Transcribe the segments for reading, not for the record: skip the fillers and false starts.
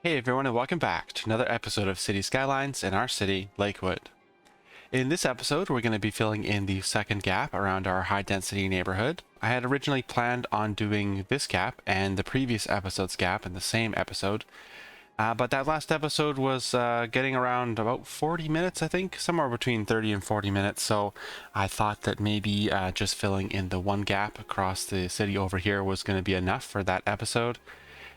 Hey everyone, and welcome back to another episode of City Skylines in our city, Lakewood. In this episode, we're going to be filling in the second gap around our high density neighborhood. I had originally planned on doing this gap and the previous episode's gap in the same episode, but that last episode was getting around about 40 minutes, I think, somewhere between 30 and 40 minutes, so I thought that maybe just filling in the one gap across the city over here was going to be enough for that episode.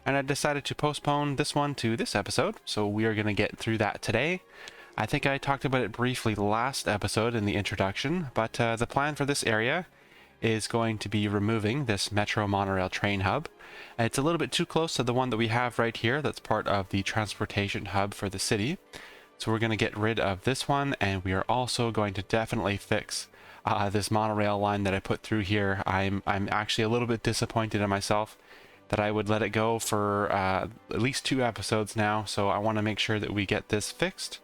And I decided to postpone this one to this episode, so we are going to get through that today. I think I talked about it briefly last episode in the introduction, but the plan for this area is going to be removing this Metro Monorail train hub. It's a little bit too close to the one that we have right here that's part of the transportation hub for the city. So we're going to get rid of this one, and we are also going to definitely fix this monorail line that I put through here. I'm actually a little bit disappointed in myself that I would let it go for at least 2 episodes now, so I want to make sure that we get this fixed,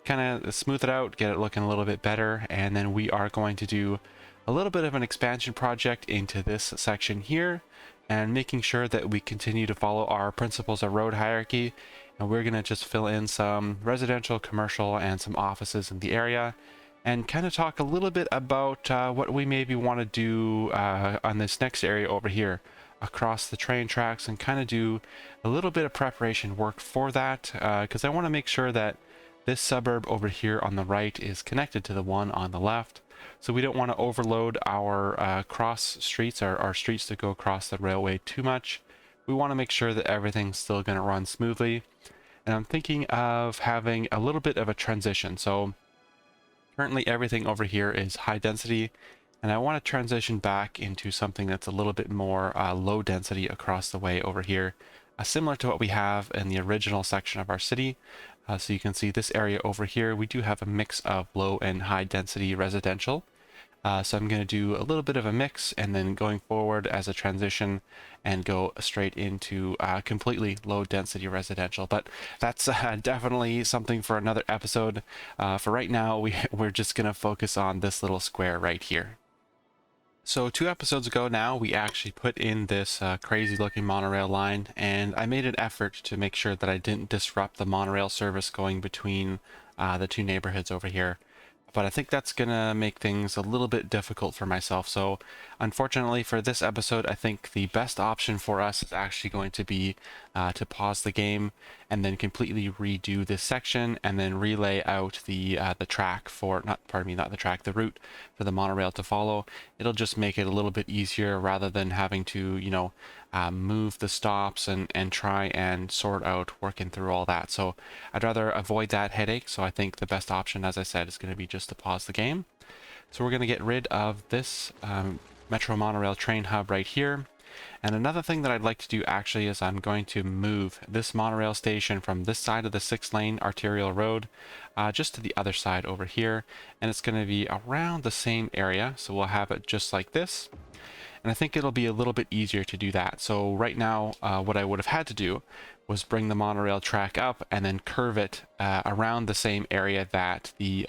kind of smooth it out, get it looking a little bit better, and then we are going to do a little bit of an expansion project into this section here, and making sure that we continue to follow our principles of road hierarchy, and we're going to just fill in some residential, commercial, and some offices in the area, and kind of talk a little bit about what we maybe want to do on this next area over here across the train tracks, and kind of do a little bit of preparation work for that, because I want to make sure that this suburb over here on the right is connected to the one on the left. So we don't want to overload our cross streets, our streets that go across the railway too much. We want to make sure that everything's still going to run smoothly. And I'm thinking of having a little bit of a transition. So currently everything over here is high density, and I want to transition back into something that's a little bit more low density across the way over here, similar to what we have in the original section of our city. So you can see this area over here, we do have a mix of low and high density residential. So I'm going to do a little bit of a mix, and then going forward as a transition and go straight into completely low density residential. But that's definitely something for another episode. For right now, we're just going to focus on this little square right here. So 2 episodes ago now, we actually put in this crazy looking monorail line, and I made an effort to make sure that I didn't disrupt the monorail service going between the 2 neighborhoods over here. But I think that's gonna make things a little bit difficult for myself. So unfortunately for this episode, I think the best option for us is actually going to be to pause the game and then completely redo this section, and then relay out the track for, the route for the monorail to follow. It'll just make it a little bit easier rather than having to, move the stops and try and sort out working through all that. So I'd rather avoid that headache. So I think the best option, as I said, is going to be just to pause the game. So we're going to get rid of this Metro Monorail train hub right here. And another thing that I'd like to do actually is I'm going to move this monorail station from this side of the 6-lane arterial road just to the other side over here. And it's going to be around the same area. So we'll have it just like this. And I think it'll be a little bit easier to do that. So right now, what I would have had to do was bring the monorail track up and then curve it around the same area that the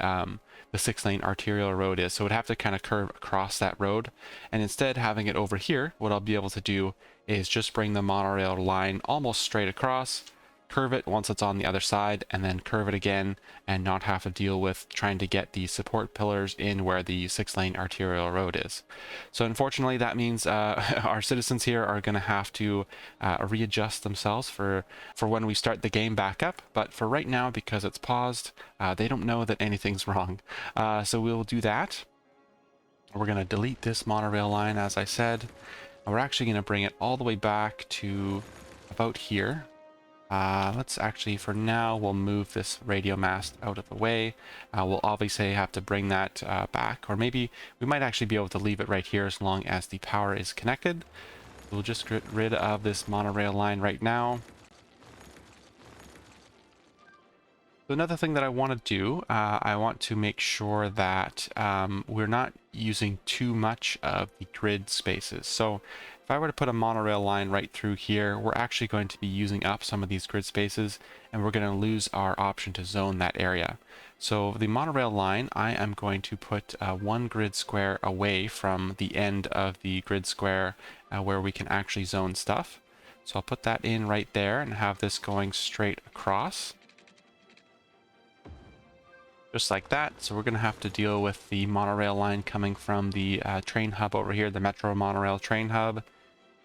6-lane arterial road is. So it would have to kind of curve across that road. And instead, having it over here, what I'll be able to do is just bring the monorail line almost straight across, curve it once it's on the other side, and then curve it again, and not have to deal with trying to get the support pillars in where the 6-lane arterial road is. So unfortunately, that means our citizens here are going to have to readjust themselves for when we start the game back up. But for right now, because it's paused, they don't know that anything's wrong. So we'll do that. We're going to delete this monorail line, as I said. And we're actually going to bring it all the way back to about here. Let's actually, for now, we'll move this radio mast out of the way. We'll obviously have to bring that back, or maybe we might actually be able to leave it right here as long as the power is connected. We'll just get rid of this monorail line right now. So another thing that I want to do, I want to make sure that we're not using too much of the grid spaces. So if I were to put a monorail line right through here, we're actually going to be using up some of these grid spaces, and we're going to lose our option to zone that area. So the monorail line, I am going to put 1 grid square away from the end of the grid square where we can actually zone stuff. So I'll put that in right there and have this going straight across. Just like that. So we're going to have to deal with the monorail line coming from the train hub over here, the Metro Monorail train hub.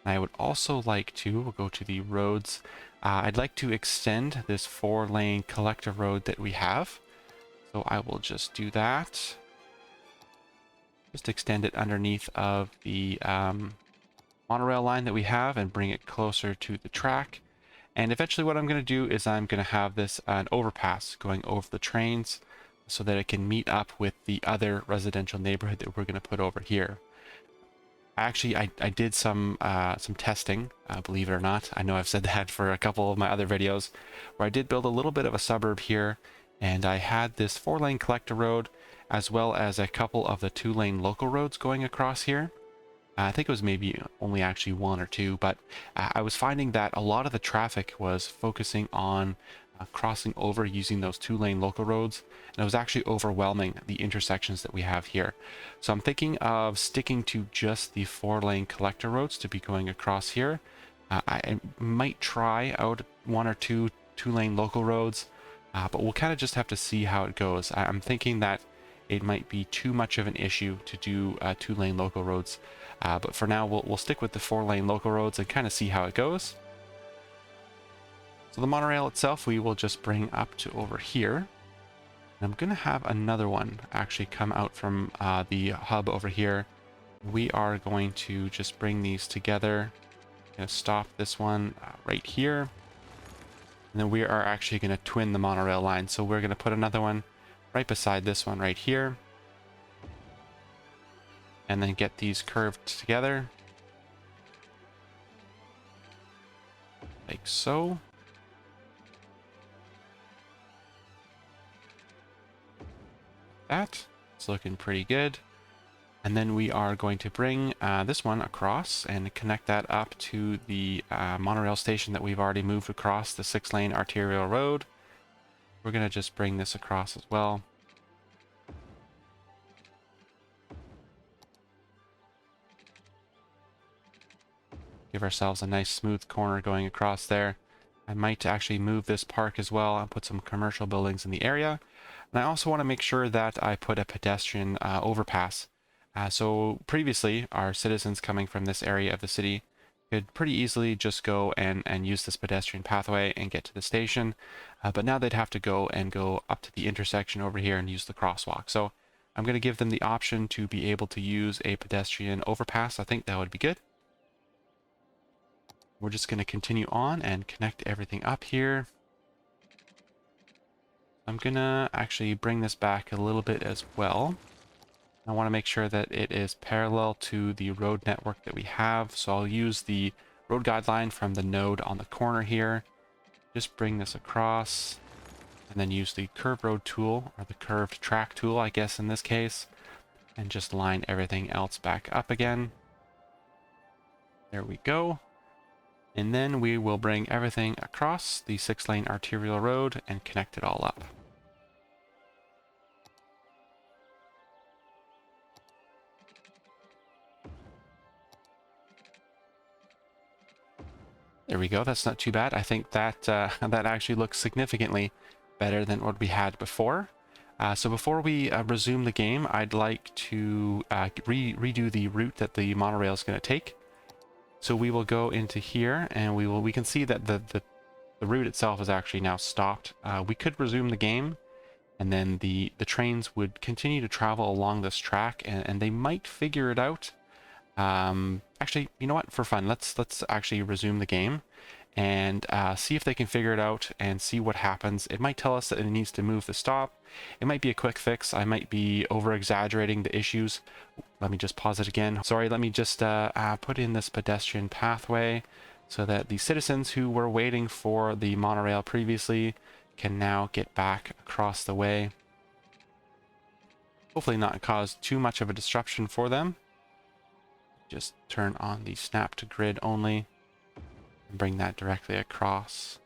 And I would also like to, we'll go to the roads. I'd like to extend this 4-lane collector road that we have. So I will just do that. Just extend it underneath of the monorail line that we have and bring it closer to the track. And eventually what I'm going to do is I'm going to have this an overpass going over the trains so that it can meet up with the other residential neighborhood that we're going to put over here. Actually, I did some testing, believe it or not. I know I've said that for a couple of my other videos, where I did build a little bit of a suburb here, and I had this 4-lane collector road, as well as a couple of the 2-lane local roads going across here. I think it was maybe only actually 1 or 2, but I was finding that a lot of the traffic was focusing on crossing over using those 2-lane local roads, and it was actually overwhelming the intersections that we have here. So I'm thinking of sticking to just the 4-lane collector roads to be going across here. I might try out 1 or 2 2-lane local roads, but we'll kind of just have to see how it goes. I'm thinking that it might be too much of an issue to do 2-lane local roads, but for now we'll stick with the 4-lane local roads and kind of see how it goes. So the monorail itself we will just bring up to over here. And I'm going to have another one actually come out from the hub over here. We are going to just bring these together. Going to stop this one right here. And then we are actually going to twin the monorail line. So we're going to put another one right beside this one right here. And then get these curved together. Like so. That. It's looking pretty good. And then we are going to bring this one across and connect that up to the monorail station that we've already moved across the 6-lane arterial road. We're going to just bring this across as well. Give ourselves a nice smooth corner going across there. I might actually move this park as well and put some commercial buildings in the area. And I also want to make sure that I put a pedestrian overpass. So previously, our citizens coming from this area of the city could pretty easily just go and use this pedestrian pathway and get to the station. But now they'd have to go up to the intersection over here and use the crosswalk. So I'm going to give them the option to be able to use a pedestrian overpass. I think that would be good. We're just going to continue on and connect everything up here. I'm going to actually bring this back a little bit as well. I want to make sure that it is parallel to the road network that we have. So I'll use the road guideline from the node on the corner here. Just bring this across and then use the curved road tool, or the curved track tool, I guess in this case, and just line everything else back up again. There we go. And then we will bring everything across the 6-lane arterial road and connect it all up. There we go. That's not too bad. I think that that actually looks significantly better than what we had before. So before we resume the game, I'd like to redo the route that the monorail is going to take. So we will go into here, and we can see that the route itself is actually now stopped. We could resume the game, and then the trains would continue to travel along this track, and they might figure it out. Actually, you know what? For fun, let's actually resume the game and see if they can figure it out and see what happens. It might tell us that it needs to move the stop. It might be a quick fix. I might be over-exaggerating the issues. Let me just pause it again. Sorry, let me just put in this pedestrian pathway so that the citizens who were waiting for the monorail previously can now get back across the way. Hopefully not cause too much of a disruption for them. Just turn on the snap to grid only and bring that directly across.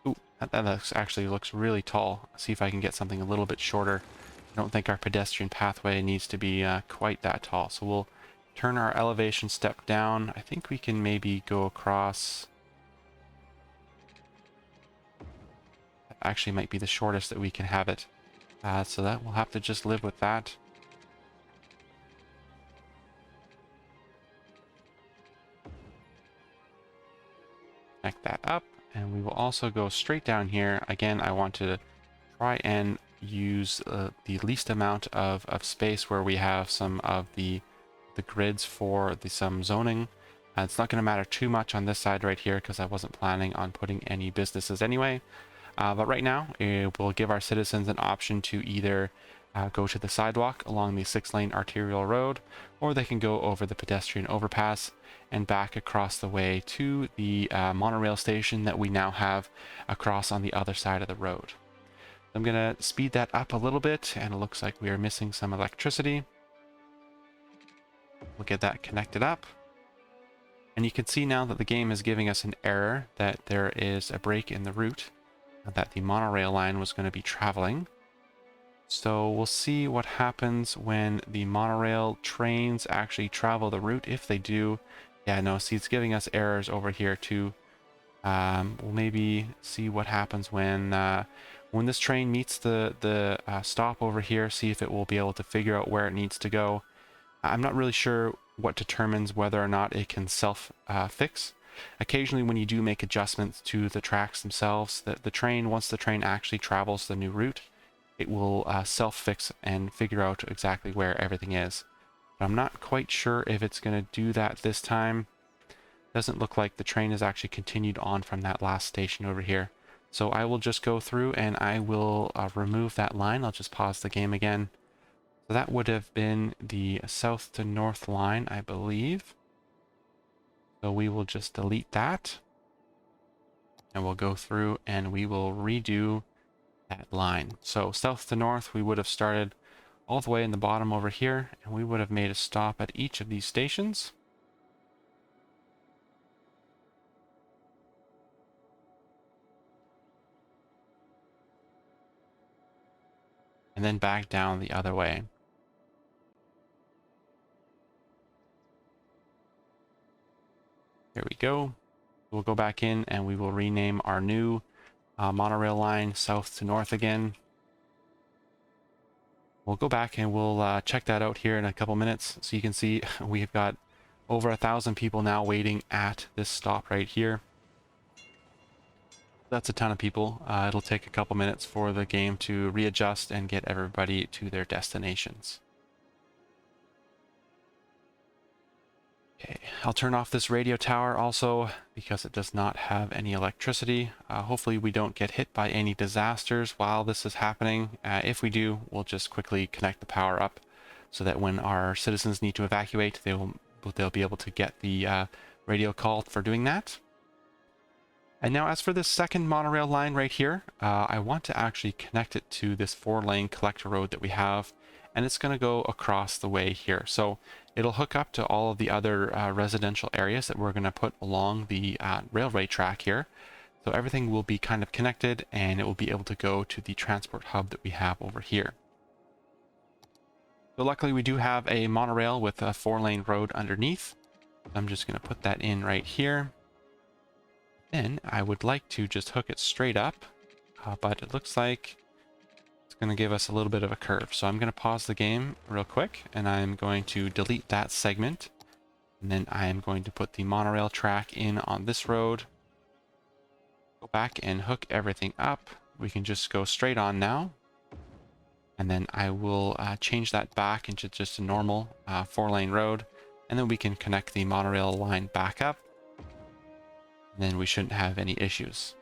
Ooh, that actually looks really tall. Let's see if I can get something a little bit shorter I don't think our pedestrian pathway needs to be quite that tall. So we'll turn our elevation step down. I think we can maybe go across. That actually might be the shortest that we can have it. So that we'll have to just live with that. Connect that up, and we will also go straight down here. Again, I want to try and use the least amount of space where we have some of the grids for some zoning. It's not going to matter too much on this side right here because I wasn't planning on putting any businesses anyway. But right now, it will give our citizens an option to either go to the sidewalk along the 6-lane arterial road, or they can go over the pedestrian overpass and back across the way to the monorail station that we now have across on the other side of the road. I'm going to speed that up a little bit, and it looks like we are missing some electricity. We'll get that connected up. And you can see now that the game is giving us an error that there is a break in the route that the monorail line was going to be traveling. So we'll see what happens when the monorail trains actually travel the route, if they do. Yeah, no, see, it's giving us errors over here too. We'll maybe see what happens when this train meets the stop over here, see if it will be able to figure out where it needs to go. I'm not really sure what determines whether or not it can self-fix. Occasionally when you do make adjustments to the tracks themselves, the train, once the train actually travels the new route, it will self-fix and figure out exactly where everything is. But I'm not quite sure if it's going to do that this time. Doesn't look like the train has actually continued on from that last station over here. So I will just go through and I will remove that line. I'll just pause the game again. So that would have been the south to north line, I believe. So we will just delete that. And we'll go through and we will redo that line. So south to north, we would have started all the way in the bottom over here, and we would have made a stop at each of these stations. And then back down the other way. There we go. We'll go back in and we will rename our new monorail line south to north again. We'll go back and we'll check that out here in a couple minutes. So you can see we've got over 1,000 people now waiting at this stop right here. That's a ton of people. It'll take a couple minutes for the game to readjust and get everybody to their destinations. Okay, I'll turn off this radio tower also because it does not have any electricity. Hopefully we don't get hit by any disasters while this is happening. If we do, we'll just quickly connect the power up so that when our citizens need to evacuate, they'll be able to get the radio call for doing that. And now as for this second monorail line right here, I want to actually connect it to this 4-lane collector road that we have, and it's going to go across the way here. So it'll hook up to all of the other residential areas that we're going to put along the railway track here. So everything will be kind of connected, and it will be able to go to the transport hub that we have over here. So luckily we do have a monorail with a 4-lane road underneath. I'm just going to put that in right here. Then I would like to just hook it straight up, but it looks like it's going to give us a little bit of a curve. So I'm going to pause the game real quick, and I'm going to delete that segment. And then I am going to put the monorail track in on this road. Go back and hook everything up. We can just go straight on now. And then I will change that back into just a normal 4-lane road. And then we can connect the monorail line back up. And then we shouldn't have any issues.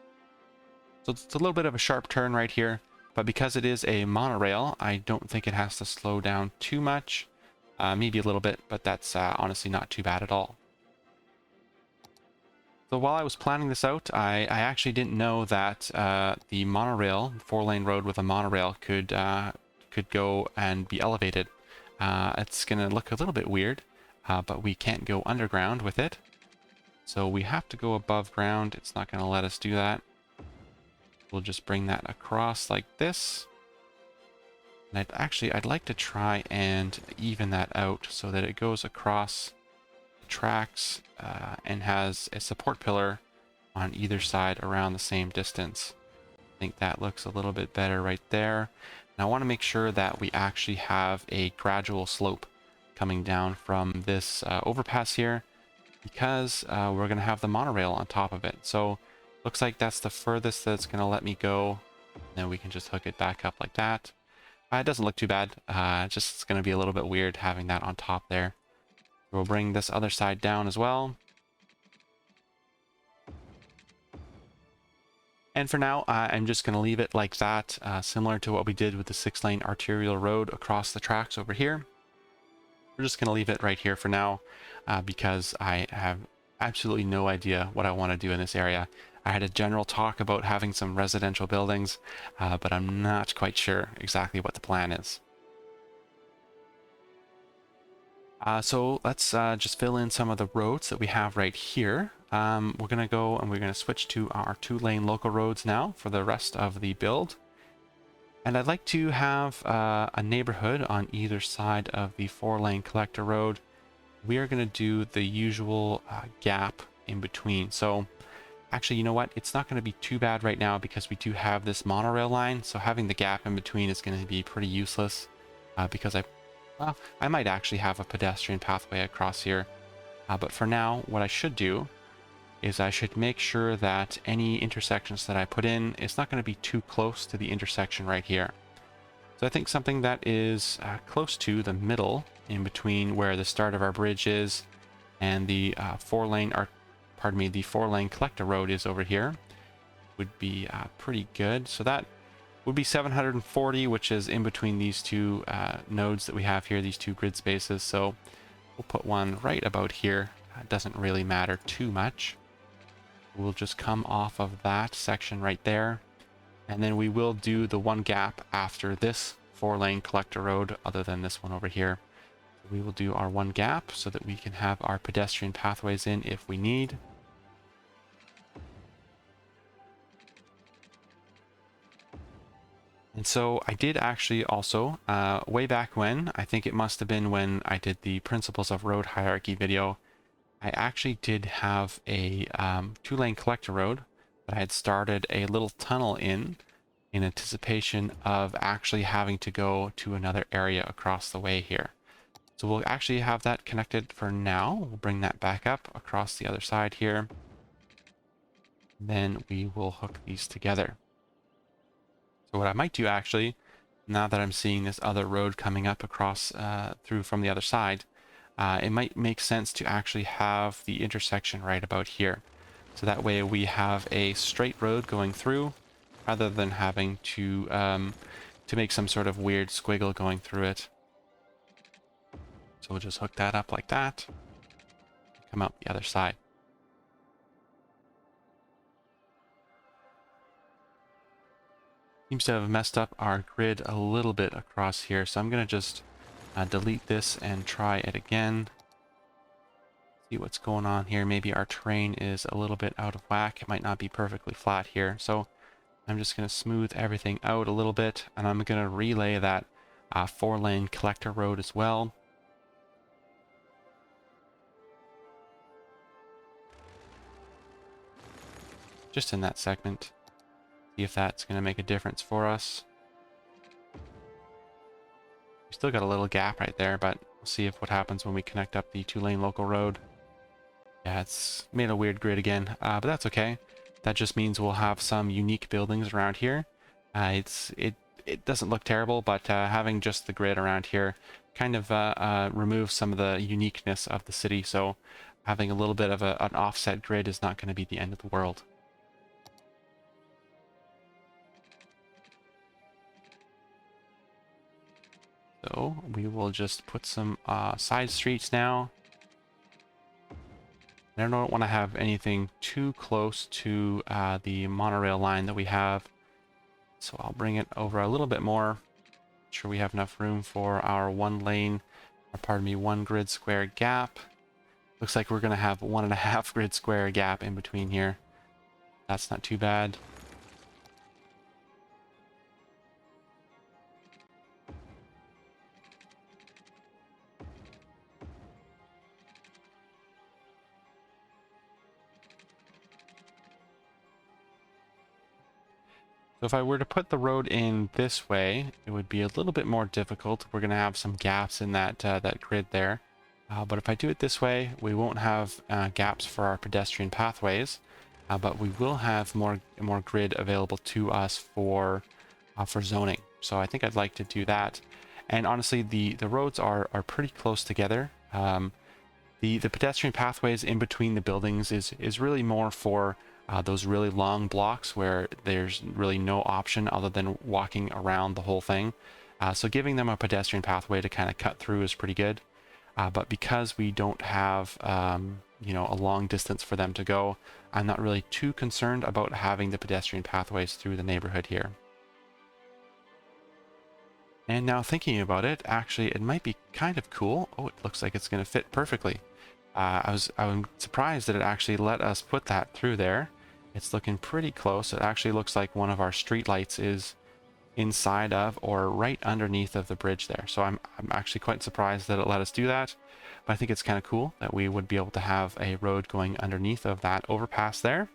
So it's a little bit of a sharp turn right here, but because it is a monorail, I don't think it has to slow down too much. Maybe a little bit, but that's honestly not too bad at all. So while I was planning this out, I actually didn't know that the monorail, 4-lane road with a monorail, could go and be elevated. It's going to look a little bit weird, but we can't go underground with it. So we have to go above ground. It's not going to let us do that. We'll just bring that across like this. And I'd like to try and even that out so that it goes across the tracks and has a support pillar on either side around the same distance. I think that looks a little bit better right there. And I want to make sure that we actually have a gradual slope coming down from this overpass here, because we're going to have the monorail on top of it. So looks like that's the furthest that's going to let me go. Then we can just hook it back up like that. It doesn't look too bad. Just it's going to be a little bit weird having that on top there. We'll bring this other side down as well. And for now, I'm just going to leave it like that, similar to what we did with the 6-lane arterial road across the tracks over here. We're just going to leave it right here for now, because I have absolutely no idea what I want to do in this area. I had a general talk about having some residential buildings, but I'm not quite sure exactly what the plan is. So let's just fill in some of the roads that we have right here. We're going to go and we're going to switch to our 2-lane local roads now for the rest of the build. And I'd like to have a neighborhood on either side of the 4-lane collector road. We are going to do the usual gap in between. So actually, you know what? It's not going to be too bad right now because we do have this monorail line. So having the gap in between is going to be pretty useless because I might actually have a pedestrian pathway across here. But for now, what I should do is I should make sure that any intersections that I put in is not going to be too close to the intersection right here. So I think something that is close to the middle in between where the start of our bridge is and the 4-lane collector road is over here would be pretty good. So that would be 740, which is in between these two nodes that we have here, these two grid spaces. So we'll put one right about here. It doesn't really matter too much. We'll just come off of that section right there. And then we will do the one gap after this 4-lane collector road, other than this one over here. We will do our one gap so that we can have our pedestrian pathways in if we need. And so I did actually also, way back when, I think it must have been when I did the Principles of Road Hierarchy video, I actually did have a 2-lane collector road, but I had started a little tunnel in anticipation of actually having to go to another area across the way here. So we'll actually have that connected for now. We'll bring that back up across the other side here. Then we will hook these together. So what I might do actually, now that I'm seeing this other road coming up across through from the other side, it might make sense to actually have the intersection right about here. So that way we have a straight road going through rather than having to make some sort of weird squiggle going through it. So we'll just hook that up like that. Come out the other side. Seems to have messed up our grid a little bit across here. So I'm going to just delete this and try it again. See what's going on here. Maybe our terrain is a little bit out of whack. It might not be perfectly flat here. So I'm just going to smooth everything out a little bit, and I'm going to relay that 4-lane collector road as well. Just in that segment. See if that's going to make a difference for us. We still got a little gap right there, but we'll see if what happens when we connect up the 2-lane local road. Yeah, it's made a weird grid again, but that's okay. That just means we'll have some unique buildings around here. It doesn't look terrible, but having just the grid around here kind of removes some of the uniqueness of the city. So having a little bit of an offset grid is not going to be the end of the world. So we will just put some side streets now. I don't want to have anything too close to the monorail line that we have. So I'll bring it over a little bit more. Make sure we have enough room for our 1 grid square gap. Looks like we're going to have 1.5 grid square gap in between here. That's not too bad. So if I were to put the road in this way, it would be a little bit more difficult. We're going to have some gaps in that that grid there. But if I do it this way, we won't have gaps for our pedestrian pathways, but we will have more grid available to us for zoning. So I think I'd like to do that. And honestly, the roads are pretty close together. The pedestrian pathways in between the buildings is really more for those really long blocks where there's really no option other than walking around the whole thing. So giving them a pedestrian pathway to kind of cut through is pretty good. But because we don't have, you know, a long distance for them to go, I'm not really too concerned about having the pedestrian pathways through the neighborhood here. And now thinking about it, actually, it might be kind of cool. Oh, it looks like it's going to fit perfectly. I'm surprised that it actually let us put that through there. It's looking pretty close. It actually looks like one of our street lights is inside of or right underneath of the bridge there. So I'm actually quite surprised that it let us do that. But I think it's kind of cool that we would be able to have a road going underneath of that overpass there.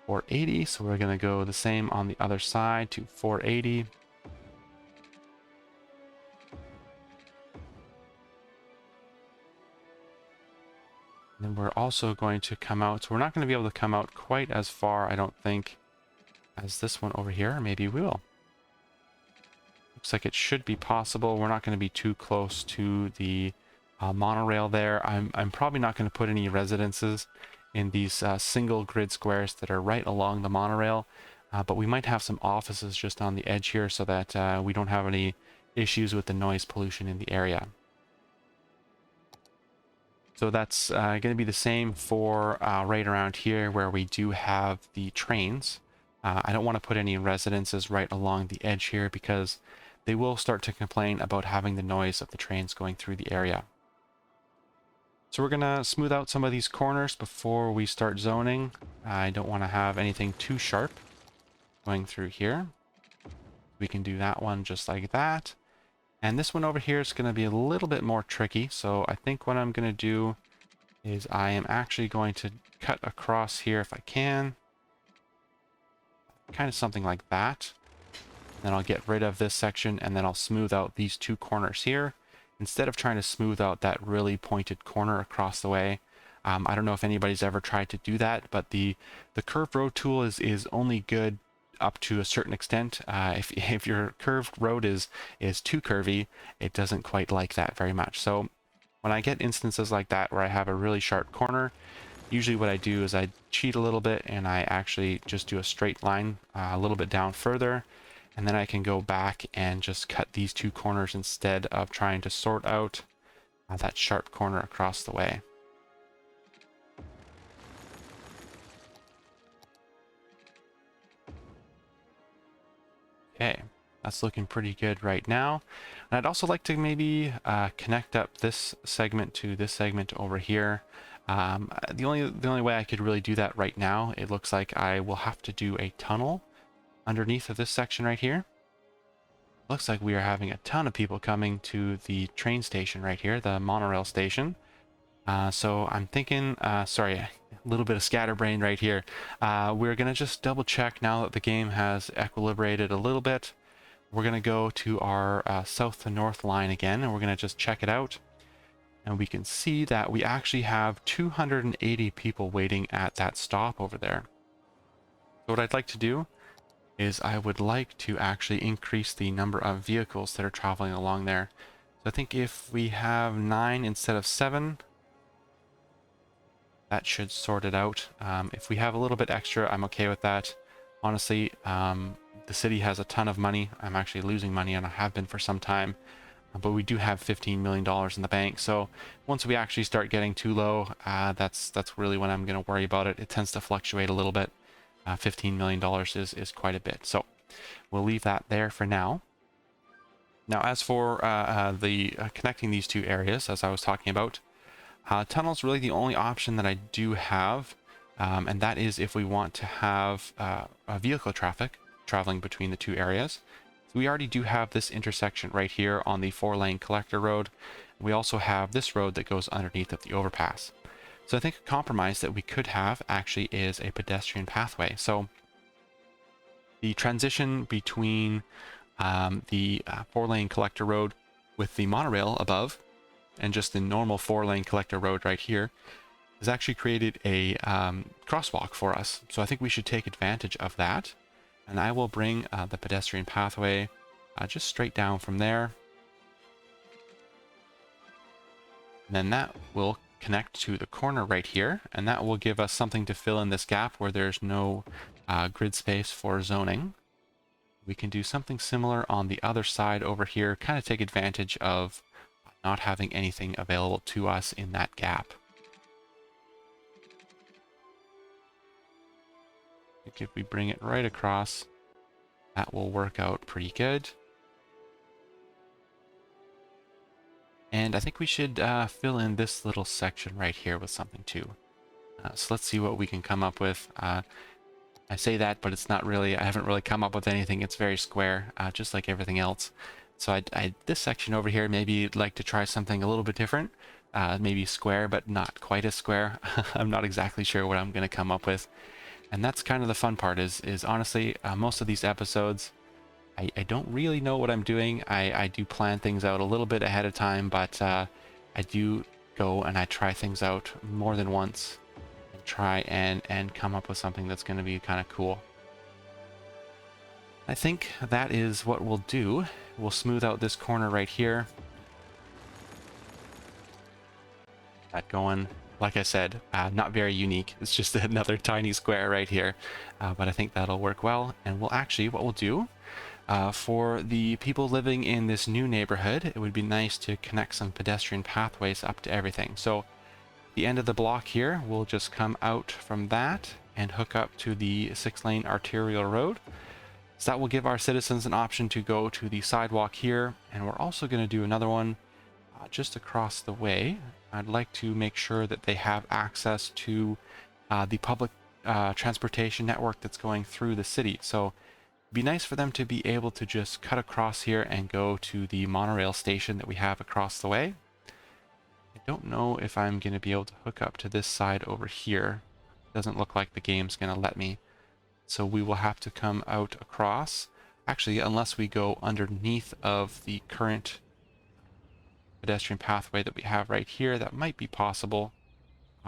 480, so we're going to go the same on the other side to 480. And we're also going to come out, so we're not going to be able to come out quite as far, I don't think, as this one over here. Maybe we will. Looks like it should be possible. We're not going to be too close to the monorail there. I'm probably not going to put any residences in these single grid squares that are right along the monorail, but we might have some offices just on the edge here so that we don't have any issues with the noise pollution in the area. So that's going to be the same for right around here where we do have the trains. I don't want to put any residences right along the edge here because they will start to complain about having the noise of the trains going through the area. So we're going to smooth out some of these corners before we start zoning. I don't want to have anything too sharp going through here. We can do that one just like that. And this one over here is going to be a little bit more tricky. So I think what I'm going to do is I am actually going to cut across here if I can. Kind of something like that. Then I'll get rid of this section and then I'll smooth out these two corners here. Instead of trying to smooth out that really pointed corner across the way. I don't know if anybody's ever tried to do that, but the curved road tool is only good up to a certain extent. If your curved road is too curvy, it doesn't quite like that very much. So when I get instances like that where I have a really sharp corner, usually what I do is I cheat a little bit and I actually just do a straight line a little bit down further, and then I can go back and just cut these two corners instead of trying to sort out that sharp corner across the way. Okay, that's looking pretty good right now. And I'd also like to maybe connect up this segment to this segment over here. The only way I could really do that right now, it looks like I will have to do a tunnel underneath of this section right here. Looks like we are having a ton of people coming to the train station right here, the monorail station. So I'm thinking, sorry, a little bit of scatterbrain right here. We're going to just double check now that the game has equilibrated a little bit. We're going to go to our south to north line again, and we're going to just check it out. And we can see that we actually have 280 people waiting at that stop over there. So what I'd like to do is I would like to actually increase the number of vehicles that are traveling along there. So I think if we have 9 instead of 7, that should sort it out. If we have a little bit extra, I'm okay with that. Honestly, the city has a ton of money. I'm actually losing money, and I have been for some time. But we do have $15 million in the bank. So once we actually start getting too low, that's really when I'm going to worry about it. It tends to fluctuate a little bit. $15 million is quite a bit. So we'll leave that there for now. Now, as for the connecting these two areas, as I was talking about, tunnel's really the only option that I do have, and that is if we want to have vehicle traffic traveling between the two areas. So we already do have this intersection right here on the 4-lane collector road. We also have this road that goes underneath of the overpass. So I think a compromise that we could have actually is a pedestrian pathway. So the transition between the 4-lane collector road with the monorail above and just the normal 4-lane collector road right here has actually created a crosswalk for us. So I think we should take advantage of that. And I will bring the pedestrian pathway just straight down from there. And then that will connect to the corner right here, and that will give us something to fill in this gap where there's no grid space for zoning. We can do something similar on the other side over here, kind of take advantage of not having anything available to us in that gap. I think if we bring it right across, that will work out pretty good. And I think we should fill in this little section right here with something too. So let's see what we can come up with. I say that, but it's not really, I haven't really come up with anything. It's very square, just like everything else. So this section over here, maybe you'd like to try something a little bit different. Maybe square, but not quite as square. I'm not exactly sure what I'm going to come up with. And that's kind of the fun part is honestly, most of these episodes, I don't really know what I'm doing. I do plan things out a little bit ahead of time, but I do go and I try things out more than once and try and come up with something that's going to be kind of cool. I think that is what we'll do. We'll smooth out this corner right here. That going, like I said, not very unique. It's just another tiny square right here, but I think that'll work well. And we'll actually, what we'll do, for the people living in this new neighborhood, it would be nice to connect some pedestrian pathways up to everything. So the end of the block here, we'll just come out from that and hook up to the 6-lane arterial road. So that will give our citizens an option to go to the sidewalk here. And we're also going to do another one just across the way. I'd like to make sure that they have access to the public transportation network that's going through the city. So it'd be nice for them to be able to just cut across here and go to the monorail station that we have across the way. I don't know if I'm going to be able to hook up to this side over here. Doesn't look like the game's going to let me. So we will have to come out across. Actually, unless we go underneath of the current pedestrian pathway that we have right here, that might be possible.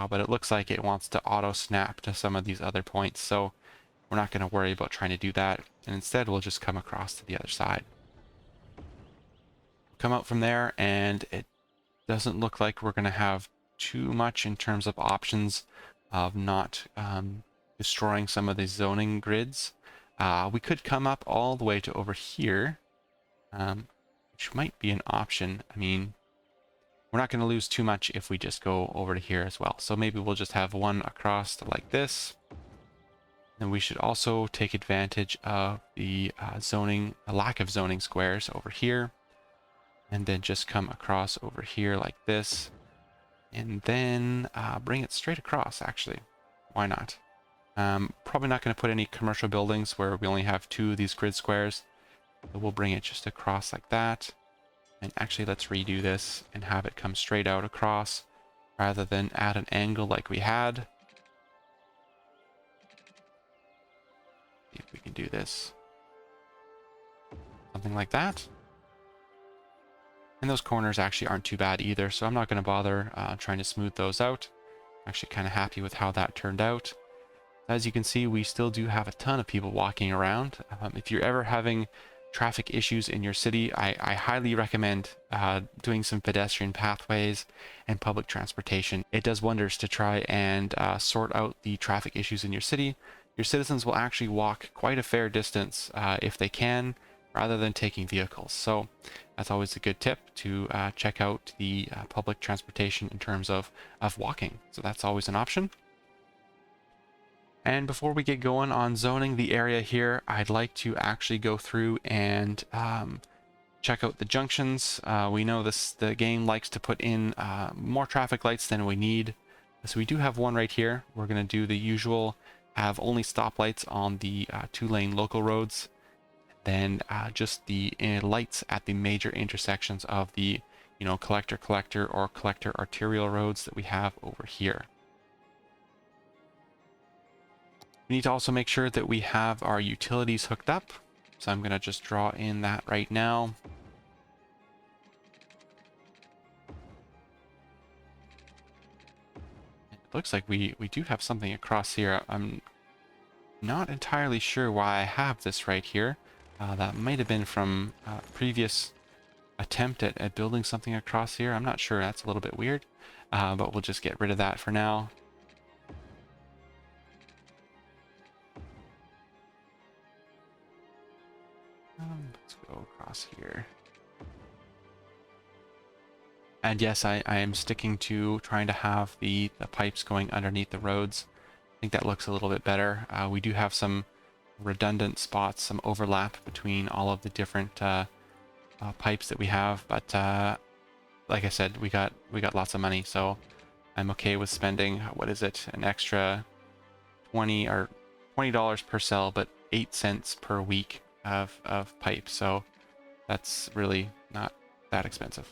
But it looks like it wants to auto snap to some of these other points. So we're not going to worry about trying to do that. And instead, we'll just come across to the other side. Come out from there, and it doesn't look like we're going to have too much in terms of options of not destroying some of the zoning grids. We could come up all the way to over here, which might be an option. I mean, we're not going to lose too much if we just go over to here as well. So maybe we'll just have one across to like this. And we should also take advantage of the lack of zoning squares over here. And then just come across over here like this. And then bring it straight across, actually. Why not? Probably not going to put any commercial buildings where we only have 2 of these grid squares. So we'll bring it just across like that. And actually, let's redo this and have it come straight out across rather than at an angle like we had. See if we can do this. Something like that. And those corners actually aren't too bad either, so I'm not going to bother trying to smooth those out. I'm actually kind of happy with how that turned out. As you can see, we still do have a ton of people walking around. If you're ever having traffic issues in your city, I highly recommend doing some pedestrian pathways and public transportation. It does wonders to try and sort out the traffic issues in your city. Your citizens will actually walk quite a fair distance if they can, rather than taking vehicles. So that's always a good tip to check out the public transportation in terms of walking. So that's always an option. And before we get going on zoning the area here, I'd like to actually go through and check out the junctions. We know the game likes to put in more traffic lights than we need. So we do have one right here. We're going to do the usual, have only stoplights on the 2-lane local roads. Then just the lights at the major intersections of the, collector or collector arterial roads that we have over here. We need to also make sure that we have our utilities hooked up. So I'm going to just draw in that right now. It looks like we do have something across here. I'm not entirely sure why I have this right here. That might have been from a previous attempt at building something across here. I'm not sure. That's a little bit weird. But we'll just get rid of that for now. Let's go across here. And yes, I am sticking to trying to have the pipes going underneath the roads. I think that looks a little bit better. We do have some redundant spots, some overlap between all of the different pipes that we have, but like I said, we got lots of money, so I'm okay with spending, what is it, an extra $20 per cell, but 8 cents per week of pipe, so that's really not that expensive.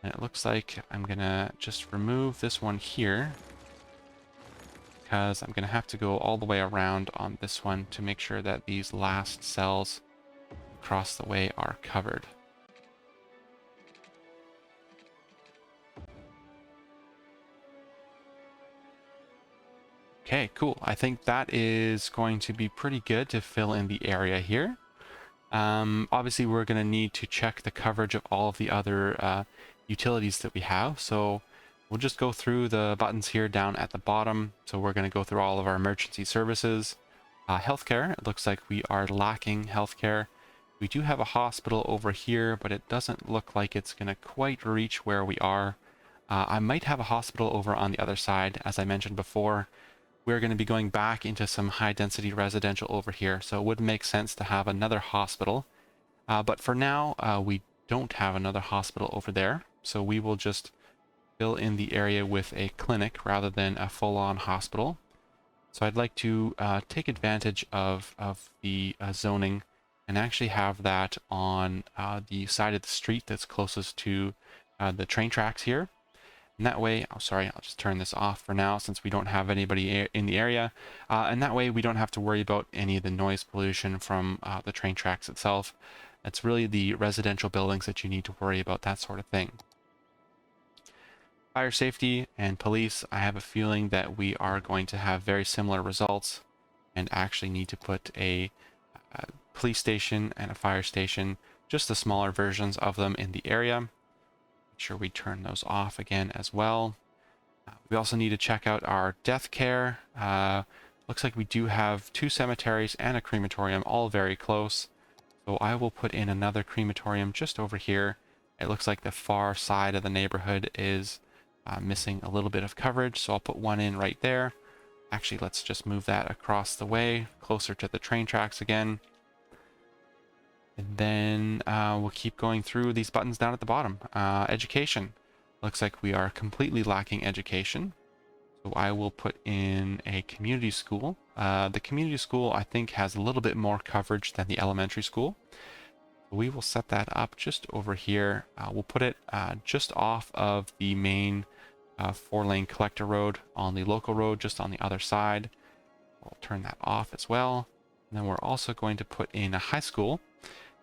And it looks like I'm gonna just remove this one here, because I'm gonna have to go all the way around on this one to make sure that these last cells across the way are covered. Okay, cool. I think that is going to be pretty good to fill in the area here. Obviously, we're going to need to check the coverage of all of the other utilities that we have. So we'll just go through the buttons here down at the bottom. So we're going to go through all of our emergency services. Healthcare, it looks like we are lacking healthcare. We do have a hospital over here, but it doesn't look like it's going to quite reach where we are. I might have a hospital over on the other side, as I mentioned before. We're going to be going back into some high density residential over here, so it would make sense to have another hospital. But for now, we don't have another hospital over there, so we will just fill in the area with a clinic rather than a full-on hospital. So I'd like to take advantage of the zoning and actually have that on the side of the street that's closest to the train tracks here. And that way, oh sorry, I'll just turn this off for now since we don't have anybody in the area. And that way we don't have to worry about any of the noise pollution from the train tracks itself. It's really the residential buildings that you need to worry about, that sort of thing. Fire safety and police, I have a feeling that we are going to have very similar results and actually need to put a police station and a fire station, just the smaller versions of them in the area. Make sure we turn those off again as well. We also need to check out our death care. Looks like we do have 2 cemeteries and a crematorium, all very close. So I will put in another crematorium just over here. It looks like the far side of the neighborhood is missing a little bit of coverage, so I'll put one in right there. Actually, let's just move that across the way, closer to the train tracks again. And then we'll keep going through these buttons down at the bottom. Education. Looks like we are completely lacking education. So I will put in a community school. The community school, I think, has a little bit more coverage than the elementary school. We will set that up just over here. We'll put it just off of the main 4-lane collector road on the local road, just on the other side. We'll turn that off as well. And then we're also going to put in a high school,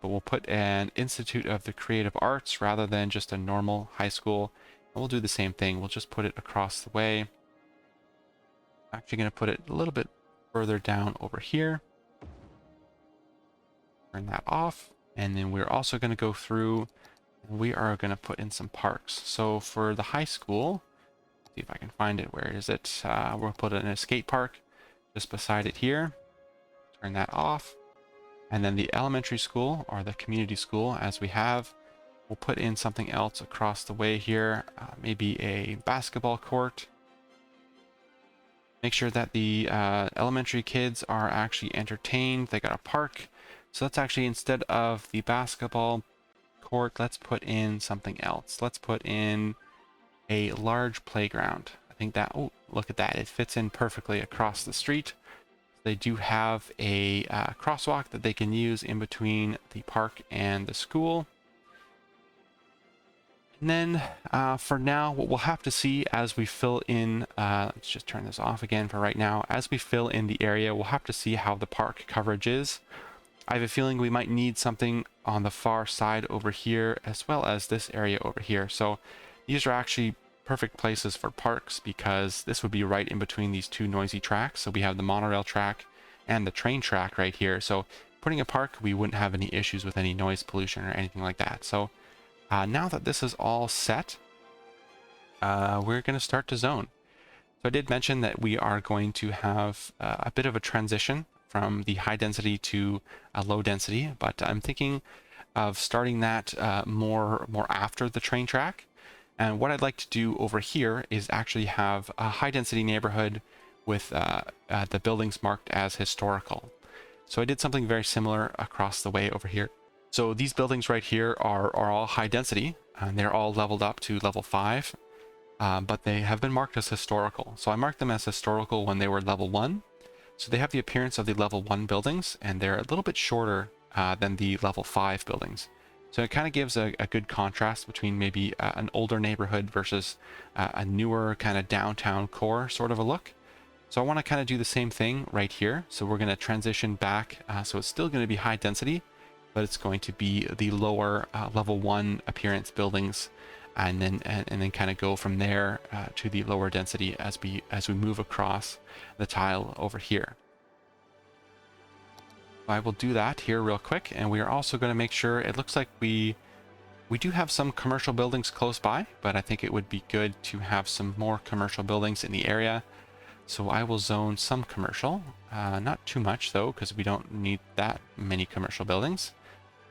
but we'll put an Institute of the Creative Arts rather than just a normal high school. And we'll do the same thing. We'll just put it across the way. I'm actually going to put it a little bit further down over here. Turn that off. And then we're also going to go through, and we are going to put in some parks. So for the high school, see if I can find it. Where is it? We'll put in a skate park just beside it here. Turn that off. And then the elementary school, or the community school, as we have, we'll put in something else across the way here. Maybe a basketball court. Make sure that the elementary kids are actually entertained. They got a park. So let's actually, instead of the basketball court, let's put in something else. Let's put in a large playground. I think that, oh, look at that. It fits in perfectly across the street. They do have a crosswalk that they can use in between the park and the school. And then for now, what we'll have to see as we fill in, let's just turn this off again for right now. As we fill in the area, we'll have to see how the park coverage is. I have a feeling we might need something on the far side over here, as well as this area over here. So these are actually perfect places for parks because this would be right in between these two noisy tracks. So we have the monorail track and the train track right here. So putting a park, we wouldn't have any issues with any noise pollution or anything like that. So now that this is all set, we're going to start to zone. So I did mention that we are going to have a bit of a transition from the high density to low density, but I'm thinking of starting that more after the train track. And what I'd like to do over here is actually have a high density neighborhood with the buildings marked as historical. So I did something very similar across the way over here. So these buildings right here are all high density, and they're all leveled up to level 5, but they have been marked as historical. So I marked them as historical when they were level 1. So they have the appearance of the level 1 buildings, and they're a little bit shorter than the level 5 buildings. So it kind of gives a good contrast between maybe an older neighborhood versus a newer kind of downtown core sort of a look. So I want to kind of do the same thing right here. So we're going to transition back. So it's still going to be high density, but it's going to be the lower level 1 appearance buildings, and then kind of go from there to the lower density as we move across the tile over here. I will do that here real quick, and we are also going to make sure, it looks like we do have some commercial buildings close by, but I think it would be good to have some more commercial buildings in the area. So I will zone some commercial, not too much though, because we don't need that many commercial buildings.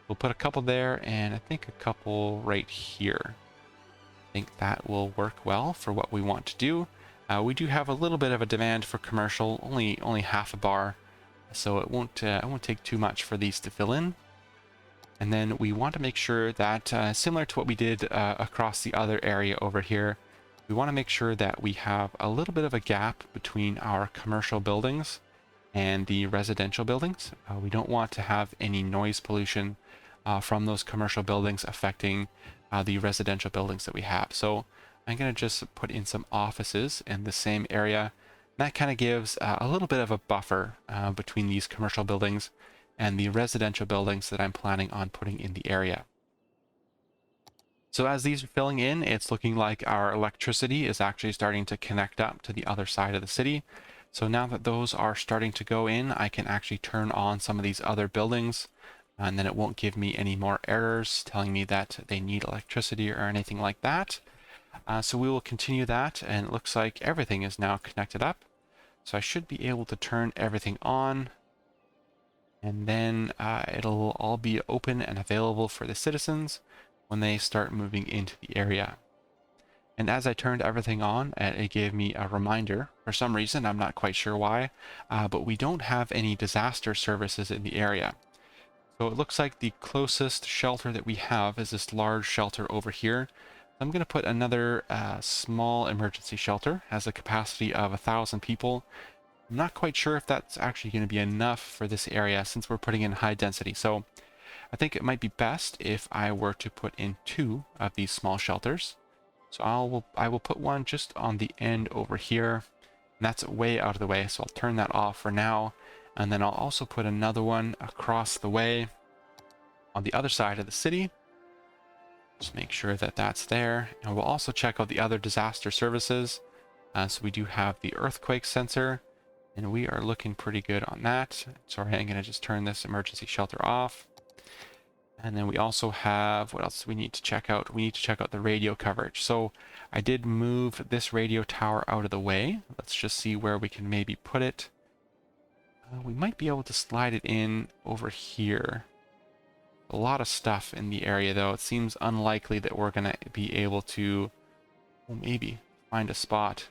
We'll put a couple there, and I think a couple right here. I think that will work well for what we want to do. We do have a little bit of a demand for commercial, only half a bar, so it won't take too much for these to fill in. And then we want to make sure that, similar to what we did across the other area over here, we want to make sure that we have a little bit of a gap between our commercial buildings and the residential buildings. We don't want to have any noise pollution from those commercial buildings affecting the residential buildings that we have. So I'm going to just put in some offices in the same area. That kind of gives a little bit of a buffer between these commercial buildings and the residential buildings that I'm planning on putting in the area. So as these are filling in, it's looking like our electricity is actually starting to connect up to the other side of the city. So now that those are starting to go in, I can actually turn on some of these other buildings, and then it won't give me any more errors telling me that they need electricity or anything like that. So we will continue that, and it looks like everything is now connected up. So I should be able to turn everything on, and then it'll all be open and available for the citizens when they start moving into the area. And as I turned everything on, it gave me a reminder. For some reason, I'm not quite sure why, but we don't have any disaster services in the area. So it looks like the closest shelter that we have is this large shelter over here. I'm going to put another small emergency shelter, has a capacity of 1,000 people. I'm not quite sure if that's actually going to be enough for this area since we're putting in high density. So I think it might be best if I were to put in 2 of these small shelters. So I will put one just on the end over here, and that's way out of the way, so I'll turn that off for now. And then I'll also put another one across the way on the other side of the city. Just make sure that that's there. And we'll also check out the other disaster services. So we do have the earthquake sensor, and we are looking pretty good on that. Sorry, I'm going to just turn this emergency shelter off. And then we also have, what else do we need to check out? We need to check out the radio coverage. So I did move this radio tower out of the way. Let's just see where we can maybe put it. We might be able to slide it in over here. A lot of stuff in the area though. It seems unlikely that we're going to be able to, well, maybe find a spot.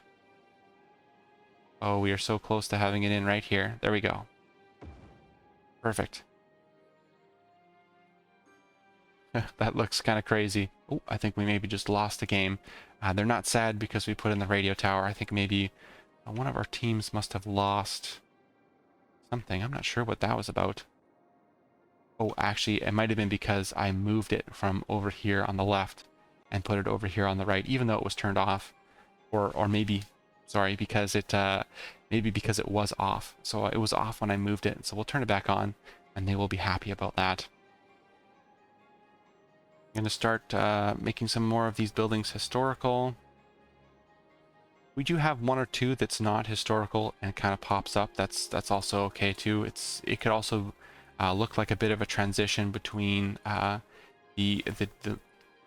Oh, we are so close to having it in right here. There we go. Perfect. That looks kind of crazy. Oh, I think we maybe just lost the game. They're not sad because we put in the radio tower. I think maybe one of our teams must have lost something. I'm not sure what that was about. Oh, actually, it might have been because I moved it from over here on the left. and put it over here on the right, even though it was turned off, or maybe, sorry, because it maybe because it was off. So it was off when I moved it. So we'll turn it back on, and they will be happy about that. I'm going to start making some more of these buildings historical. We do have one or two that's not historical and kind of pops up. That's also okay too. It could also look like a bit of a transition between the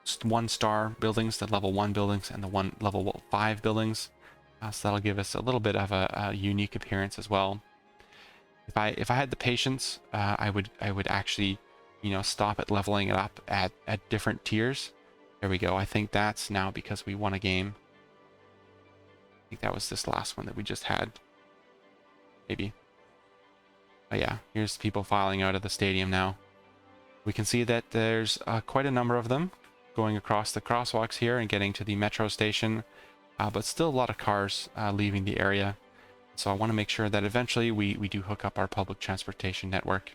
1-star buildings, the level 1 buildings, and the level 5 buildings. So that'll give us a little bit of a unique appearance as well. If I had the patience, I would actually, stop at leveling it up at different tiers. There we go. I think that's now because we won a game. I think that was this last one that we just had. Maybe. Oh yeah, here's people filing out of the stadium now. We can see that there's quite a number of them going across the crosswalks here and getting to the metro station, but still a lot of cars leaving the area. So I want to make sure that eventually we do hook up our public transportation network.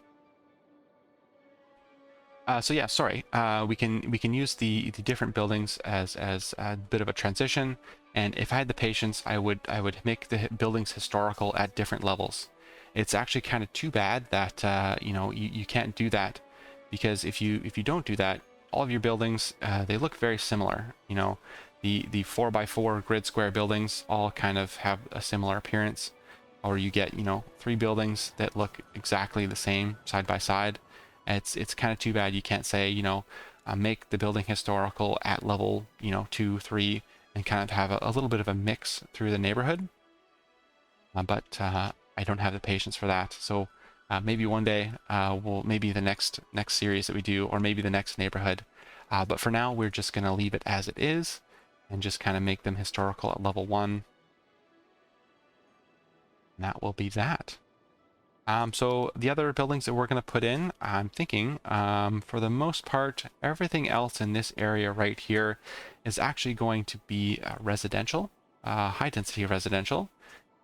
So yeah, sorry. We can use the different buildings as a bit of a transition. And if I had the patience, I would make the buildings historical at different levels. It's actually kind of too bad that you can't do that, because if you don't do that, all of your buildings they look very similar. The 4x4 grid square buildings all kind of have a similar appearance, or you get 3 buildings that look exactly the same side by side. It's kind of too bad you can't say make the building historical at level 2, 3, and kind of have a little bit of a mix through the neighborhood. But I don't have the patience for that. So maybe one day, maybe the next series that we do, or maybe the next neighborhood. But for now, we're just going to leave it as it is and just kind of make them historical at level 1. And that will be that. So the other buildings that we're going to put in, I'm thinking, for the most part, everything else in this area right here is actually going to be residential, high density residential.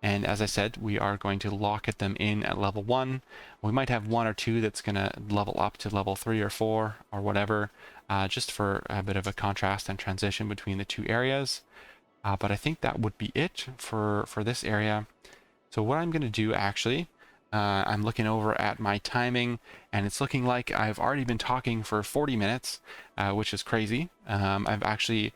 And as I said, we are going to lock them in at level 1. We might have 1 or 2 that's going to level up to level 3 or 4 or whatever, just for a bit of a contrast and transition between the two areas. But I think that would be it for this area. So what I'm going to do actually, I'm looking over at my timing, and it's looking like I've already been talking for 40 minutes, which is crazy. I've actually,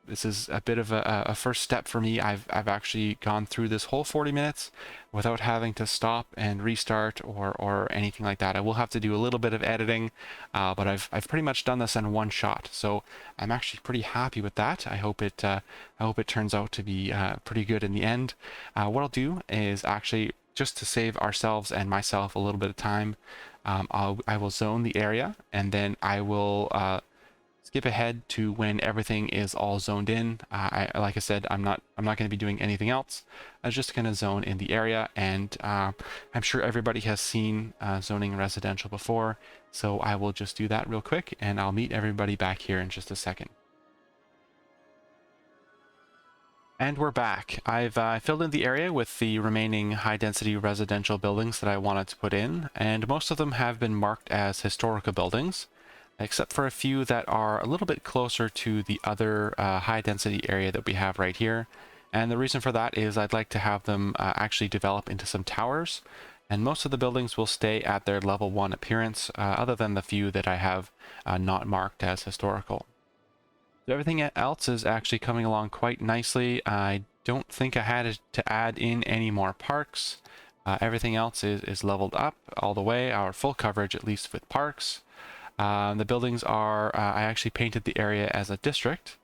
this is a bit of a first step for me. I've actually gone through this whole 40 minutes without having to stop and restart or anything like that. I will have to do a little bit of editing, but I've pretty much done this in one shot. So I'm actually pretty happy with that. I hope it turns out to be pretty good in the end. What I'll do is actually, just to save ourselves and myself a little bit of time, I will zone the area, and then I will skip ahead to when everything is all zoned in. Like I said, I'm not going to be doing anything else. I'm just going to zone in the area, and I'm sure everybody has seen zoning residential before, so I will just do that real quick, and I'll meet everybody back here in just a second. And we're back. I've filled in the area with the remaining high-density residential buildings that I wanted to put in, and most of them have been marked as historical buildings, except for a few that are a little bit closer to the other high-density area that we have right here. And the reason for that is I'd like to have them actually develop into some towers, and most of the buildings will stay at their level 1 appearance, other than the few that I have not marked as historical. So everything else is actually coming along quite nicely. I don't think I had to add in any more parks. Everything else is leveled up all the way, our full coverage at least with parks. The buildings are, I actually painted the area as a district.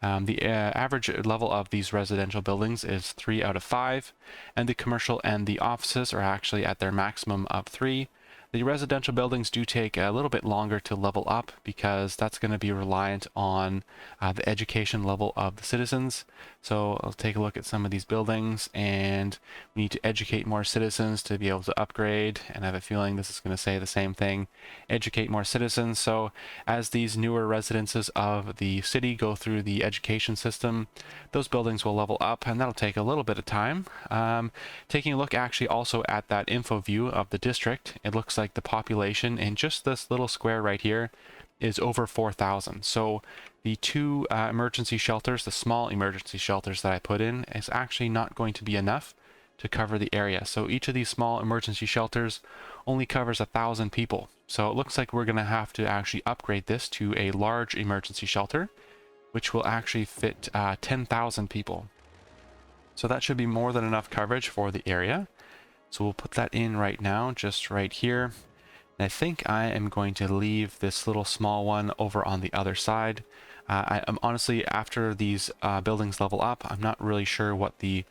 The average level of these residential buildings is 3 out of 5, and the commercial and the offices are actually at their maximum of 3. The residential buildings do take a little bit longer to level up because that's going to be reliant on the education level of the citizens. So I'll take a look at some of these buildings, and we need to educate more citizens to be able to upgrade, and I have a feeling this is going to say the same thing, educate more citizens. So as these newer residences of the city go through the education system, those buildings will level up, and that'll take a little bit of time. Taking a look actually also at that info view of the district, it looks like the population in just this little square right here is over 4,000. So the two emergency shelters, the small emergency shelters that I put in, is actually not going to be enough to cover the area. So each of these small emergency shelters only covers 1,000 people. So it looks like we're going to have to actually upgrade this to a large emergency shelter, which will actually fit 10,000 people. So that should be more than enough coverage for the area. So we'll put that in right now, just right here. And I think I am going to leave this little small one over on the other side. I'm honestly, after these buildings level up, I'm not really sure what the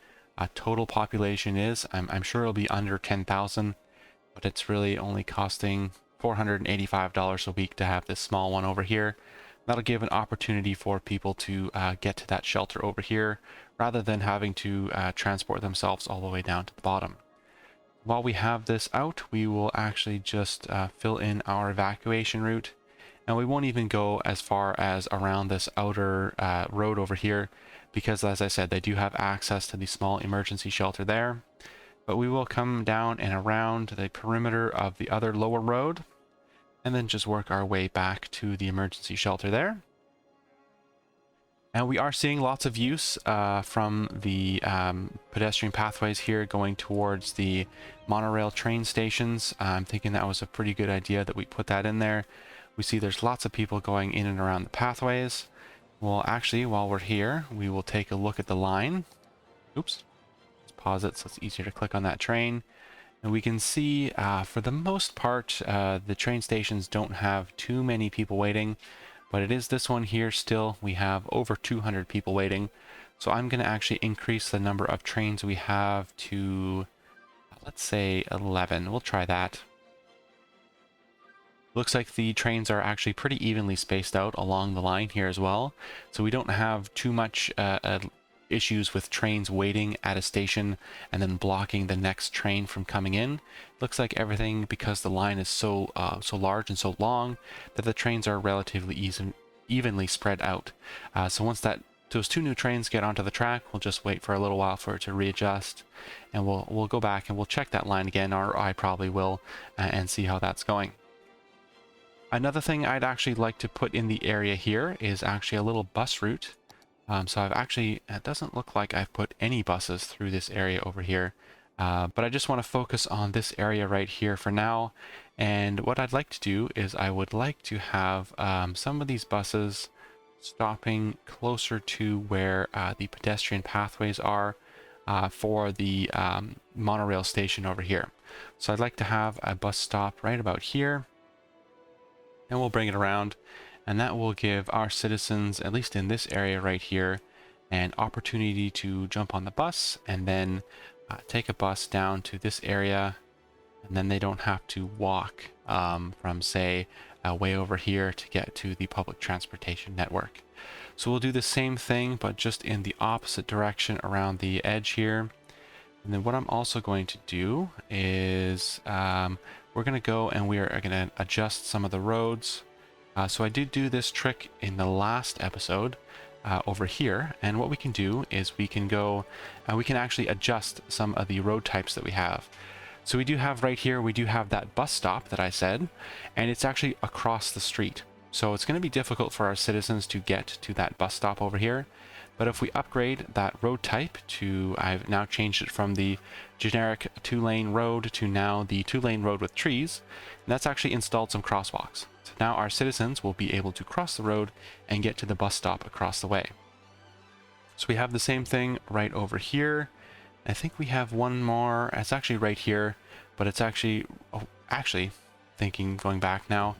total population is. I'm sure it'll be under 10,000, but it's really only costing $485 a week to have this small one over here. That'll give an opportunity for people to get to that shelter over here, rather than having to transport themselves all the way down to the bottom. While we have this out, we will actually just fill in our evacuation route, and we won't even go as far as around this outer road over here, because as I said, they do have access to the small emergency shelter there. But we will come down and around the perimeter of the other lower road, and then just work our way back to the emergency shelter there. And we are seeing lots of use from the pedestrian pathways here going towards the monorail train stations. I'm thinking that was a pretty good idea that we put that in there. We see there's lots of people going in and around the pathways. Well, actually, while we're here, we will take a look at the line. Oops. Let's pause it so it's easier to click on that train. And we can see, for the most part, the train stations don't have too many people waiting, but it is this one here still. We have over 200 people waiting. So I'm going to actually increase the number of trains we have to, let's say 11. We'll try that. Looks like the trains are actually pretty evenly spaced out along the line here as well. So we don't have too much issues with trains waiting at a station and then blocking the next train from coming in. Looks like everything, because the line is so large and so long, that the trains are relatively evenly spread out. So once those two new trains get onto the track, we'll just wait for a little while for it to readjust, and we'll go back and we'll check that line again, or I probably will, and see how that's going. Another thing I'd actually like to put in the area here is actually a little bus route. So it doesn't look like I've put any buses through this area over here, but I just want to focus on this area right here for now. And what I'd like to do is I would like to have some of these buses stopping closer to where the pedestrian pathways are for the monorail station over here. So I'd like to have a bus stop right about here, and we'll bring it around. And that will give our citizens, at least in this area right here, an opportunity to jump on the bus and then take a bus down to this area. And then they don't have to walk from, say, way over here to get to the public transportation network. So we'll do the same thing, but just in the opposite direction around the edge here. And then what I'm also going to do is we're going to go and we are going to adjust some of the roads. So I did do this trick in the last episode over here, and what we can do is we can go and we can actually adjust some of the road types that we have. So we do have right here, we do have that bus stop that I said, and it's actually across the street. So it's going to be difficult for our citizens to get to that bus stop over here. But if we upgrade that road type to, I've now changed it from the generic 2-lane road to now the 2-lane road with trees, and that's actually installed some crosswalks. So now our citizens will be able to cross the road and get to the bus stop across the way. So we have the same thing right over here. I think we have one more. It's actually right here, but it's actually, going back now,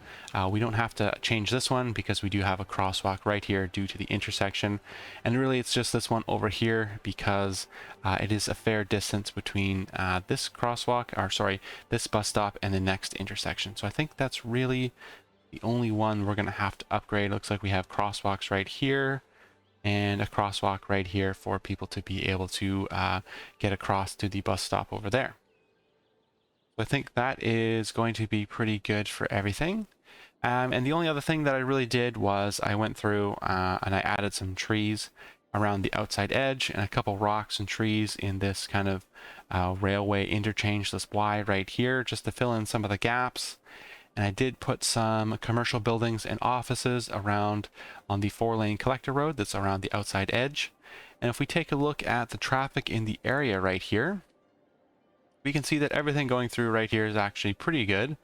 we don't have to change this one because we do have a crosswalk right here due to the intersection. And really it's just this one over here because it is a fair distance between this this bus stop and the next intersection. So I think that's really the only one we're going to have to upgrade. Looks like we have crosswalks right here and a crosswalk right here for people to be able to get across to the bus stop over there. I think that is going to be pretty good for everything. And the only other thing that I really did was I went through and I added some trees around the outside edge and a couple rocks and trees in this kind of railway interchange, this Y right here, just to fill in some of the gaps. and I did put some commercial buildings and offices around on the 4-lane collector road that's around the outside edge. And if we take a look at the traffic in the area right here, we can see that everything going through right here is actually pretty good.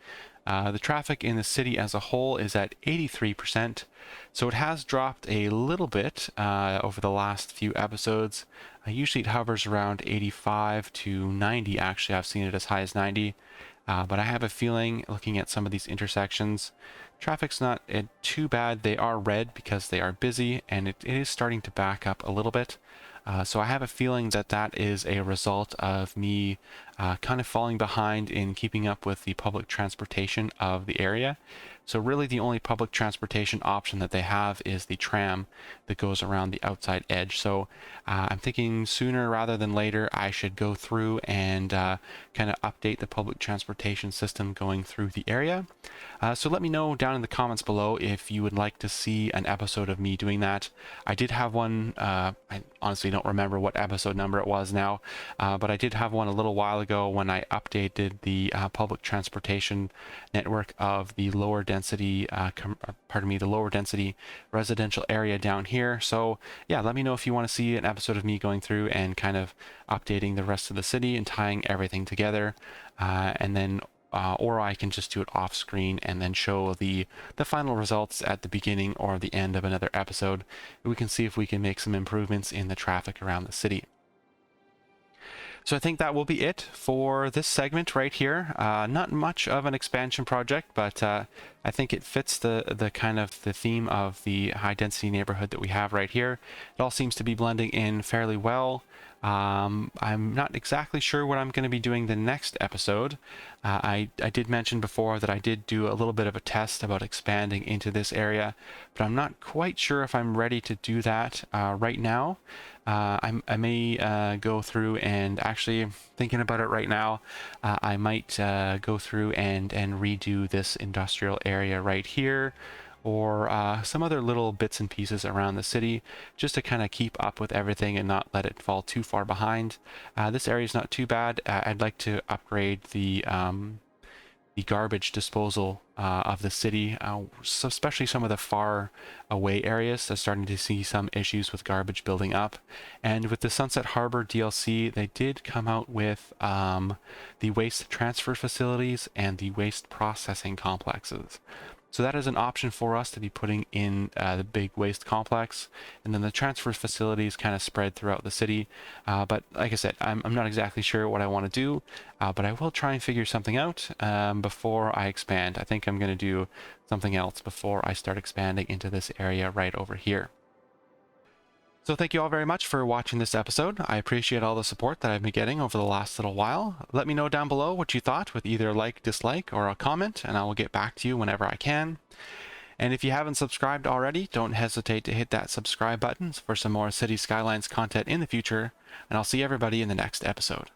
The traffic in the city as a whole is at 83%, so it has dropped a little bit over the last few episodes. Usually it hovers around 85 to 90. Actually, I've seen it as high as 90. But I have a feeling, looking at some of these intersections, traffic's not too bad. They are red because they are busy, and it is starting to back up a little bit. So I have a feeling that that is a result of me kind of falling behind in keeping up with the public transportation of the area. So really the only public transportation option that they have is the tram that goes around the outside edge. So I'm thinking sooner rather than later I should go through and kind of update the public transportation system going through the area. So let me know down in the comments below if you would like to see an episode of me doing that. I did have one, I honestly don't remember what episode number it was now, but I did have one a little while ago when I updated the public transportation network of the lower density, the lower density residential area down here. So yeah, let me know if you want to see an episode of me going through and kind of updating the rest of the city and tying everything together, and then or I can just do it off screen and then show the final results at the beginning or the end of another episode. We can see if we can make some improvements in the traffic around the city. So I think that will be it for this segment right here. Not much of an expansion project, but I think it fits the kind of the theme of the high density neighborhood that we have right here. It all seems to be blending in fairly well. I'm not exactly sure what I'm going to be doing the next episode. I did mention before that I did do a little bit of a test about expanding into this area, but I'm not quite sure if I'm ready to do that right now. I may go through and actually, thinking about it right now, I might go through and redo this industrial area right here, or some other little bits and pieces around the city, just to kind of keep up with everything and not let it fall too far behind. This area is not too bad. I'd like to upgrade the garbage disposal of the city, so especially some of the far away areas. They're starting to see some issues with garbage building up. And with the Sunset Harbour DLC, they did come out with the waste transfer facilities and the waste processing complexes. So that is an option for us to be putting in the big waste complex, and then the transfer facilities kind of spread throughout the city. But like I said, I'm not exactly sure what I want to do, but I will try and figure something out before I expand. I think I'm going to do something else before I start expanding into this area right over here. So thank you all very much for watching this episode. I appreciate all the support that I've been getting over the last little while. Let me know down below what you thought with either a like, dislike, or a comment, and I will get back to you whenever I can. And if you haven't subscribed already, don't hesitate to hit that subscribe button for some more City Skylines content in the future, and I'll see everybody in the next episode.